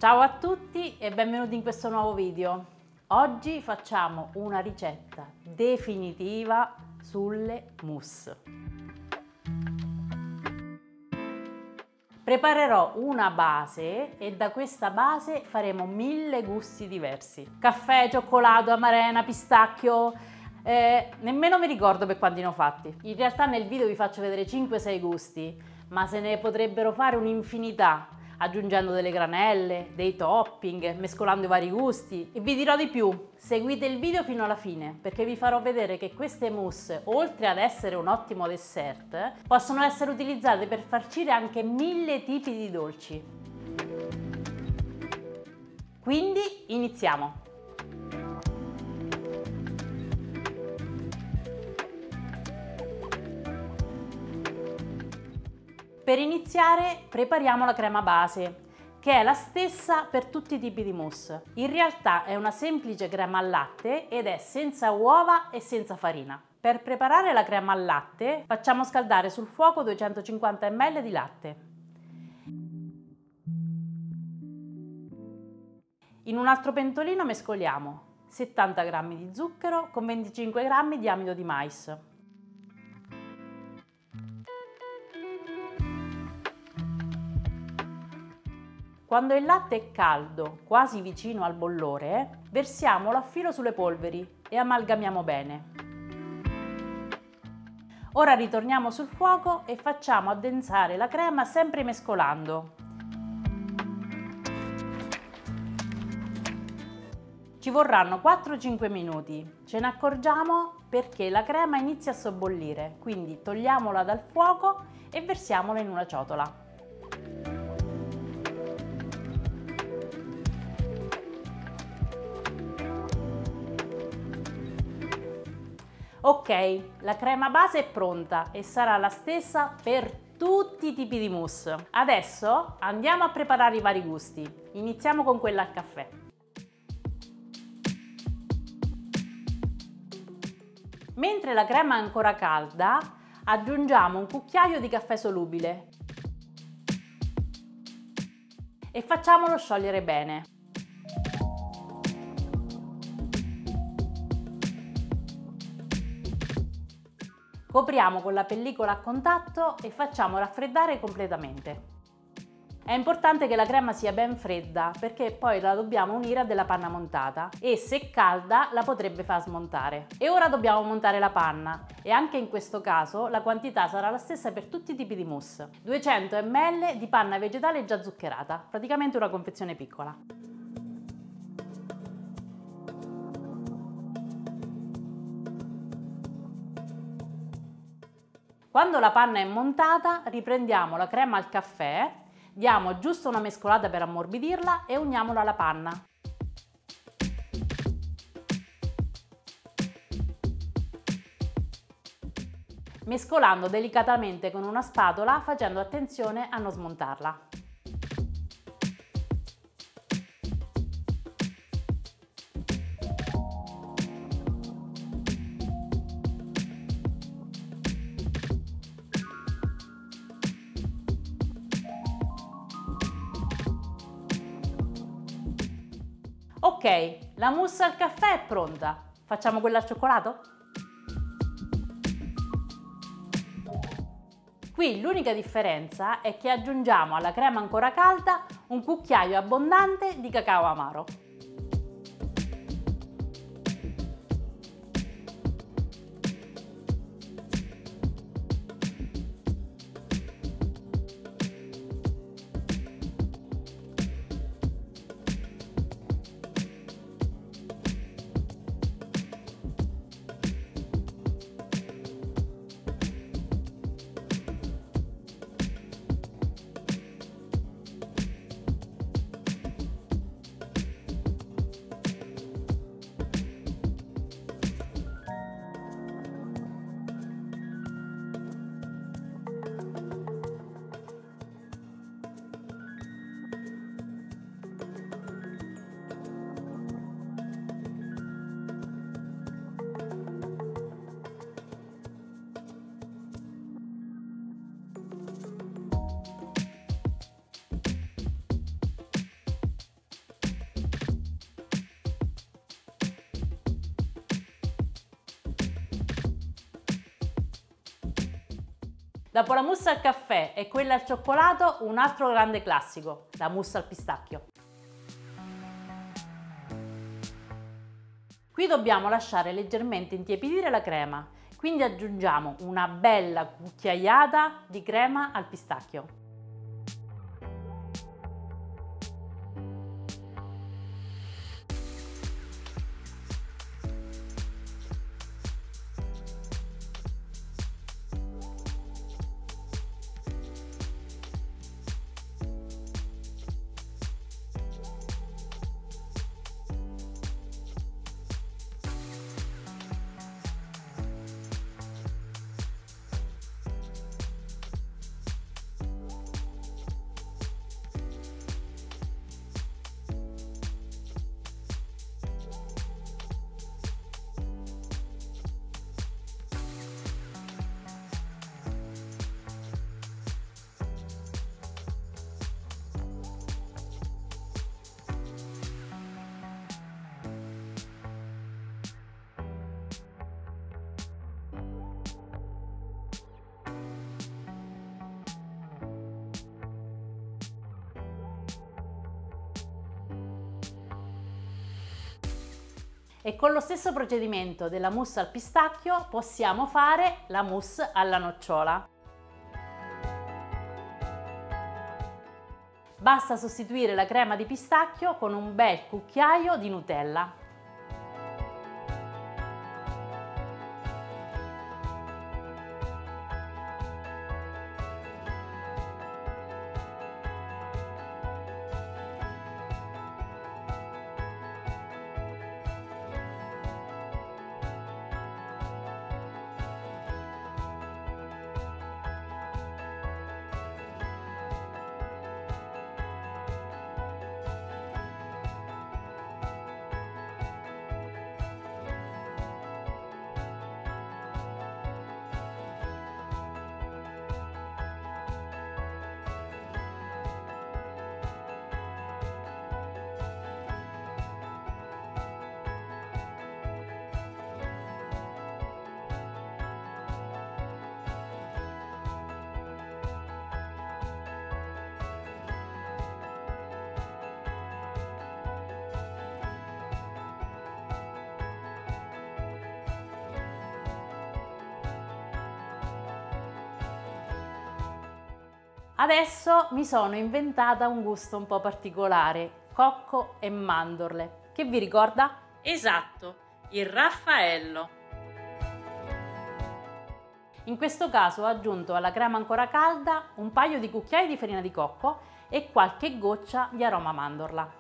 Ciao a tutti e benvenuti in questo nuovo video. Oggi facciamo una ricetta definitiva sulle mousse. Preparerò una base e da questa base faremo 1000 gusti diversi. Caffè, cioccolato, amarena, pistacchio, nemmeno mi ricordo per quanti ne ho fatti. In realtà nel video vi faccio vedere 5-6 gusti, ma se ne potrebbero fare un'infinità, aggiungendo delle granelle, dei topping, mescolando i vari gusti. E vi dirò di più, seguite il video fino alla fine, perché vi farò vedere che queste mousse, oltre ad essere un ottimo dessert, possono essere utilizzate per farcire anche 1000 tipi di dolci. Quindi iniziamo! Per iniziare prepariamo la crema base, che è la stessa per tutti i tipi di mousse. In realtà è una semplice crema al latte ed è senza uova e senza farina. Per preparare la crema al latte facciamo scaldare sul fuoco 250 ml di latte. In un altro pentolino mescoliamo 70 g di zucchero con 25 g di amido di mais. Quando il latte è caldo, quasi vicino al bollore, versiamolo a filo sulle polveri e amalgamiamo bene. Ora ritorniamo sul fuoco e facciamo addensare la crema sempre mescolando. Ci vorranno 4-5 minuti, ce ne accorgiamo perché la crema inizia a sobbollire, quindi togliamola dal fuoco e versiamola in una ciotola. Ok, la crema base è pronta e sarà la stessa per tutti i tipi di mousse. Adesso andiamo a preparare i vari gusti. Iniziamo con quella al caffè. Mentre la crema è ancora calda, aggiungiamo un cucchiaio di caffè solubile e facciamolo sciogliere bene. Copriamo con la pellicola a contatto e facciamo raffreddare completamente. È importante che la crema sia ben fredda perché poi la dobbiamo unire a della panna montata e se calda la potrebbe far smontare. E ora dobbiamo montare la panna e anche in questo caso la quantità sarà la stessa per tutti i tipi di mousse. 200 ml di panna vegetale già zuccherata, praticamente una confezione piccola. Quando la panna è montata, riprendiamo la crema al caffè, diamo giusto una mescolata per ammorbidirla e uniamola alla panna. Mescolando delicatamente con una spatola, facendo attenzione a non smontarla. Ok, la mousse al caffè è pronta. Facciamo quella al cioccolato? Qui l'unica differenza è che aggiungiamo alla crema ancora calda un cucchiaio abbondante di cacao amaro. Dopo la mousse al caffè e quella al cioccolato, un altro grande classico, la mousse al pistacchio. Qui dobbiamo lasciare leggermente intiepidire la crema, quindi aggiungiamo una bella cucchiaiata di crema al pistacchio. E con lo stesso procedimento della mousse al pistacchio possiamo fare la mousse alla nocciola. Basta sostituire la crema di pistacchio con un bel cucchiaio di Nutella. Adesso mi sono inventata un gusto un po' particolare, cocco e mandorle. Che vi ricorda? Esatto, il raffaello. In questo caso ho aggiunto alla crema ancora calda un paio di cucchiai di farina di cocco e qualche goccia di aroma mandorla.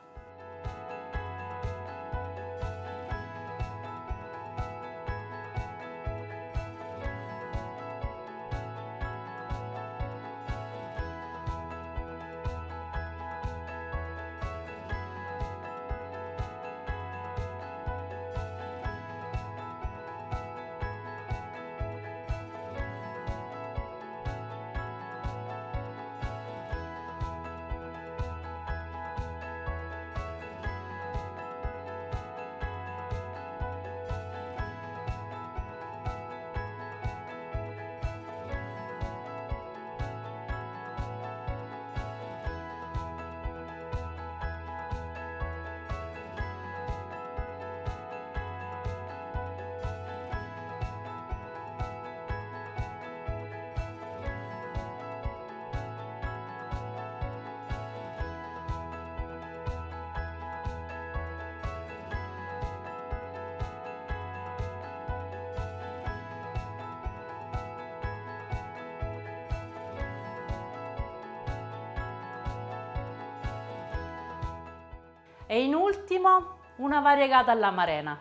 E in ultimo una variegata all'amarena.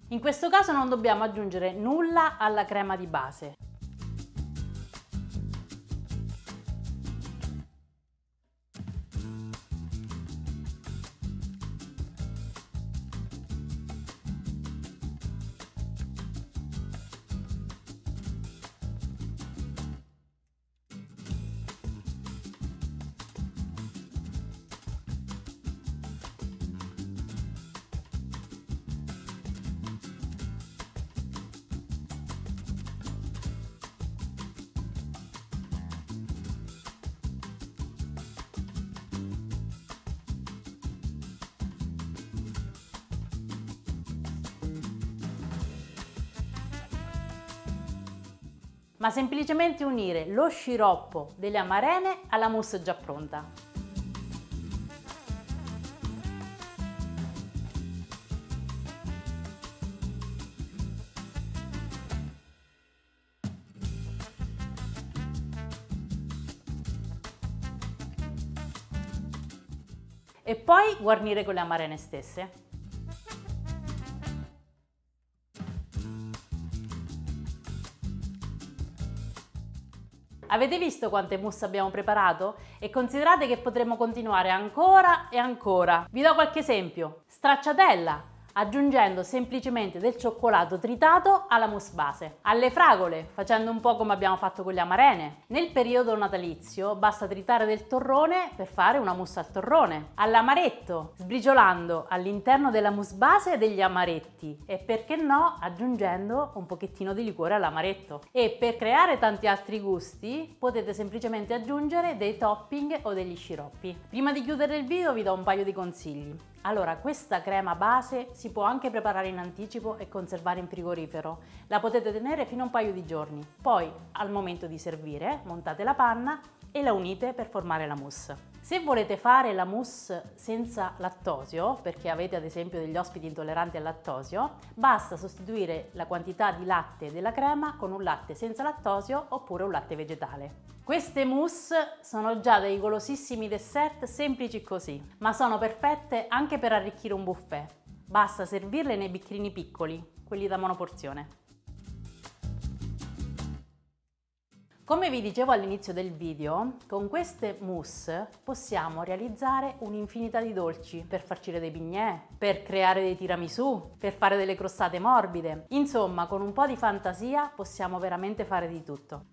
In questo caso non dobbiamo aggiungere nulla alla crema di base. ma semplicemente unire lo sciroppo delle amarene alla mousse già pronta. E poi guarnire con le amarene stesse. Avete visto quante mousse abbiamo preparato? E considerate che potremo continuare ancora e ancora. Vi do qualche esempio. Stracciatella, aggiungendo semplicemente del cioccolato tritato alla mousse base. Alle fragole, facendo un po' come abbiamo fatto con le amarene. Nel periodo natalizio basta tritare del torrone per fare una mousse al torrone. All'amaretto, sbriciolando all'interno della mousse base degli amaretti e perché no aggiungendo un pochettino di liquore all'amaretto. E per creare tanti altri gusti potete semplicemente aggiungere dei topping o degli sciroppi. Prima di chiudere il video vi do un paio di consigli. Allora, questa crema base si può anche preparare in anticipo e conservare in frigorifero. La potete tenere fino a un paio di giorni. Poi, al momento di servire, montate la panna e la unite per formare la mousse. Se volete fare la mousse senza lattosio, perché avete ad esempio degli ospiti intolleranti al lattosio, basta sostituire la quantità di latte della crema con un latte senza lattosio oppure un latte vegetale. Queste mousse sono già dei golosissimi dessert semplici così, ma sono perfette anche per arricchire un buffet. Basta servirle nei bicchierini piccoli, quelli da monoporzione. Come vi dicevo all'inizio del video, con queste mousse possiamo realizzare un'infinità di dolci per farcire dei bignè, per creare dei tiramisù, per fare delle crostate morbide. Insomma, con un po' di fantasia possiamo veramente fare di tutto.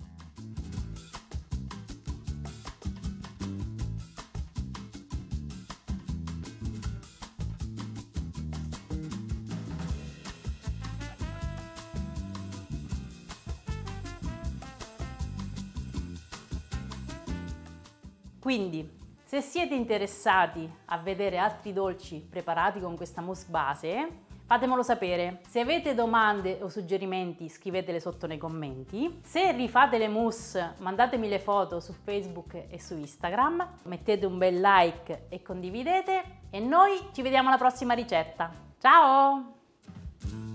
Quindi, se siete interessati a vedere altri dolci preparati con questa mousse base, fatemelo sapere. Se avete domande o suggerimenti, scrivetele sotto nei commenti. Se rifate le mousse, mandatemi le foto su Facebook e su Instagram. Mettete un bel like e condividete. E noi ci vediamo alla prossima ricetta. Ciao!